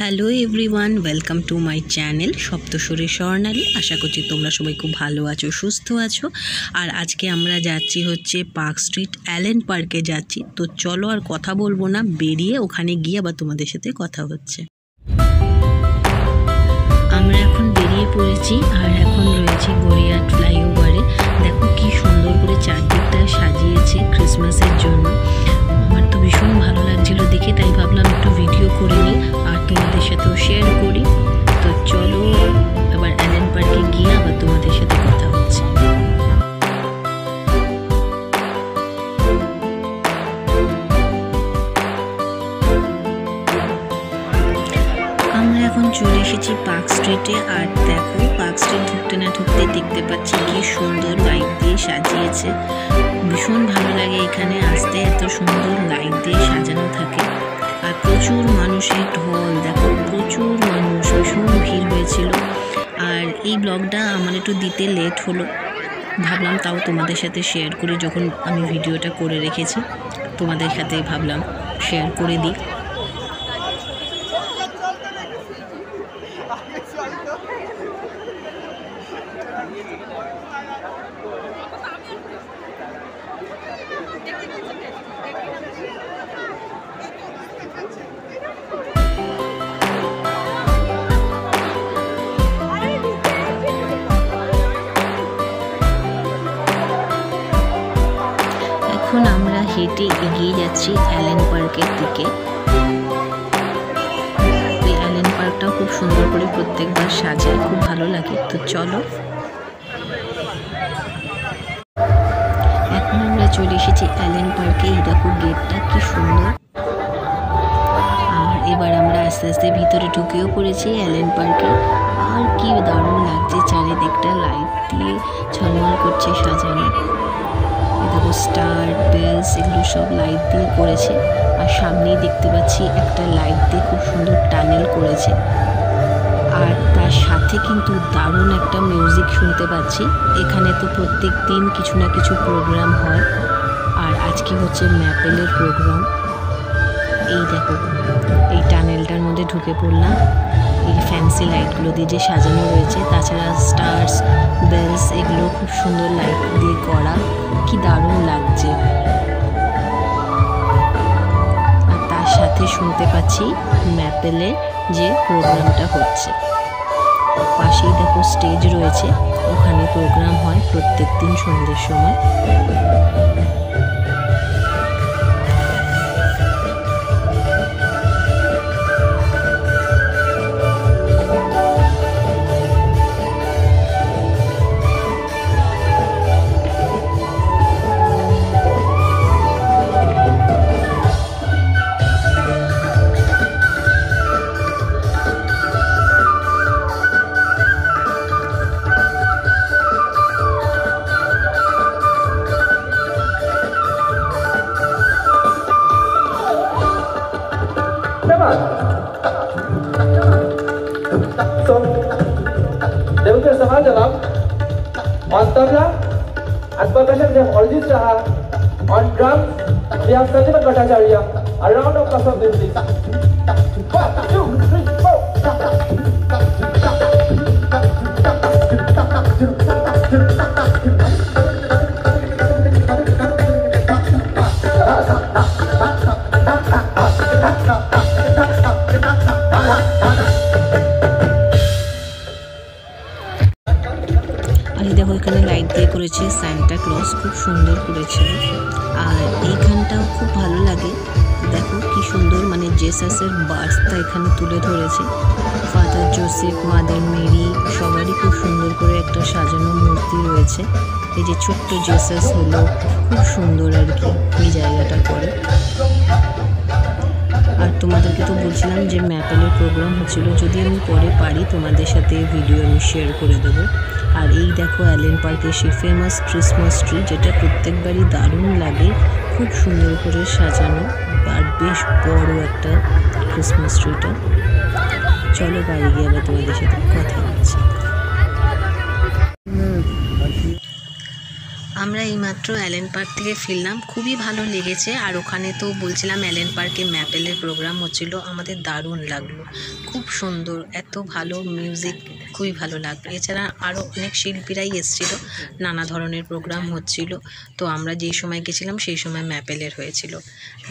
Hello everyone, welcome to my channel Saptaswari Swarnali. আশা করছি তোমরা সবাই খুব ভালো আছো, সুস্থ আছো। আর আজকে আমরা যাচ্ছি হচ্ছে পার্ক স্ট্রিট অ্যালেন পার্কে যাচ্ছি। তো চলো আর কথা বলবো না, বেরিয়ে ওখানে গিয়ে আবার তোমাদের সাথে কথা হচ্ছে। আমরা এখন বেরিয়ে পড়েছি আর এখন রয়েছি গড়িয়াহাট ফ্লাইওভারে। দেখো কি সুন্দর করে চারদিকটা সাজিয়েছে ক্রিসমাসের জন্য। আমার তো ভীষণ ভালো লাগছিল দেখে, তাই ভাবলাম একটু ভিডিও করে নিই আর তোমাদের সাথেও শেয়ার করি। তো চলো আবার অ্যালেন পার্কে গিয়ে আবার তোমাদের সাথে কথা হচ্ছে। আমরা এখন চলে এসেছি পার্ক স্ট্রিটে। আর দেখো পার্ক স্ট্রিট ঢুকতে না ঢুকতে দেখতে পাচ্ছি কি সুন্দর লাইট দিয়ে সাজিয়েছে। ভীষণ ভালো লাগে এখানে আসতে, এত সুন্দর লাইট দিয়ে সাজানো থাকে। আর প্রচুর মানুষের ঢল, দেখো প্রচুর মানুষ, ভীষণ ভিড় হয়েছিল। আর এই ব্লগটা আমার একটু দিতে লেট হলো, ভাবলাম তাও তোমাদের সাথে শেয়ার করি। যখন আমি ভিডিওটা করে রেখেছি তোমাদের সাথে ভাবলাম শেয়ার করে দিই। এখন আমরা হেঁটে এগিয়ে যাচ্ছি অ্যালেন পার্কের দিকে। এই অ্যালেন পার্কটাও খুব সুন্দর করে প্রত্যেকবার সাজায়, খুব ভালো লাগে। তো চলো এখন আমরা চলে এসেছি অ্যালেন পার্কে। এই দেখো গেটটা কি সুন্দর। আর এবার আমরা আস্তে আস্তে ভিতরে ঢুকেও পড়েছি অ্যালেন পার্কে। আর কি দারুণ লাগছে, চারিদিকটা লাইট দিয়ে ঝলমল করছে সাজানো। দেখো স্টার বেলস এগুলো সব লাইট দিয়ে করেছে। আর সামনেই দেখতে পাচ্ছি একটা লাইট দিয়ে খুব সুন্দর টানেল করেছে। আর তার সাথে কিন্তু দারুণ একটা মিউজিক শুনতে পাচ্ছি। এখানে তো প্রত্যেক দিন কিছু না কিছু প্রোগ্রাম হয়, আর আজকে হচ্ছে ম্যাপেলের প্রোগ্রাম। এই দেখো এই টানেলটার মধ্যে ঢুকে পড়লাম। এই ফ্যান্সি লাইটগুলো দিয়ে যে সাজানো রয়েছে, তাছাড়া স্টার্স বেলস এগুলো খুব সুন্দর লাইট দিয়ে করা, কি দারুণ লাগছে। আর তার সাথে শুনতে পাচ্ছি ম্যাপেলে যে প্রোগ্রামটা হচ্ছে। পাশেই দেখো স্টেজ রয়েছে, ওখানে প্রোগ্রাম হয় প্রত্যেক দিন সন্ধ্যের সময়। So, Devendra Samajalam on tabla and percussion we have Arjit Saha. On drums we have Sanjana Bhattacharya. A round of applause of this please. 1, 2, 3, 4. দেখো এখানে লাইট দিয়ে করেছে সান্টা ক্লজ, খুব সুন্দর করেছিল। আর এইখানটাও খুব ভালো লাগে, দেখো কি সুন্দর, মানে জেসাসের বার্থটা এখানে তুলে ধরেছে। ফাদার জোসেফ, মাদার মেরি, সবারই খুব সুন্দর করে একটা সাজানো মূর্তি রয়েছে। এই যে ছোট্ট জেসাস হলো, খুব সুন্দর আর কি এই জায়গাটা করে। আর তোমাদেরকে তো বলছিলাম যে ম্যাপেলের প্রোগ্রাম হচ্ছিল, যদি আমি পরে পারি তোমাদের সাথে ভিডিও আমি শেয়ার করে দেবো। আর এই দেখো অ্যালেন পার্কে সেই ফেমাস ক্রিসমাস ট্রি, যেটা প্রত্যেকবারই দারুণ লাগে, খুব সুন্দর করে সাজানো আর বেশ বড় একটা ক্রিসমাস ট্রিটা। চলো বাড়ি গিয়ে আবার তোমাদের সাথে কথা হচ্ছে। আমরা এইমাত্র অ্যালেন পার্ক থেকে ফিরলাম, খুবই ভালো লেগেছে। আর ওখানে তো বলছিলাম অ্যালেন পার্কে ম্যাপেলের প্রোগ্রাম হচ্ছিল, আমাদের দারুণ লাগলো, খুব সুন্দর, এত ভালো মিউজিক, খুবই ভালো লাগলো। এছাড়া আরও অনেক শিল্পীরাই এসেছিল, নানা ধরনের প্রোগ্রাম হচ্ছিল। তো আমরা যেই সময় গেছিলাম সেই সময় ম্যাপেলের হয়েছিল।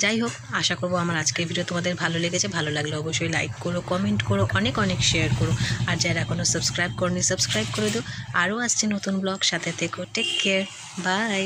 যাই হোক, আশা করবো আমার আজকের ভিডিও তোমাদের ভালো লেগেছে। ভালো লাগলে অবশ্যই লাইক করো, কমেন্ট করো, অনেক অনেক শেয়ার করো। আর যারা এখনও সাবস্ক্রাইব করনি সাবস্ক্রাইব করে দিও। আরও আসছে নতুন ব্লগ, সাথে থেকো। Take care, by.